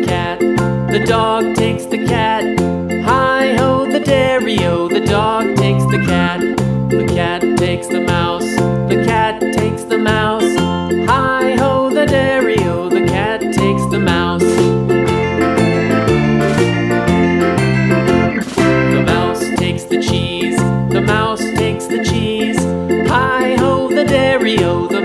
the cat, the dog takes the cat. Hi-ho, the dairy-o, the dog takes the cat takes the mouse, the cat takes the mouse. Hi-ho, the dairy-o, the cat takes the mouse. The mouse takes the cheese, the mouse takes the cheese. Hi-ho, the dairy-o, the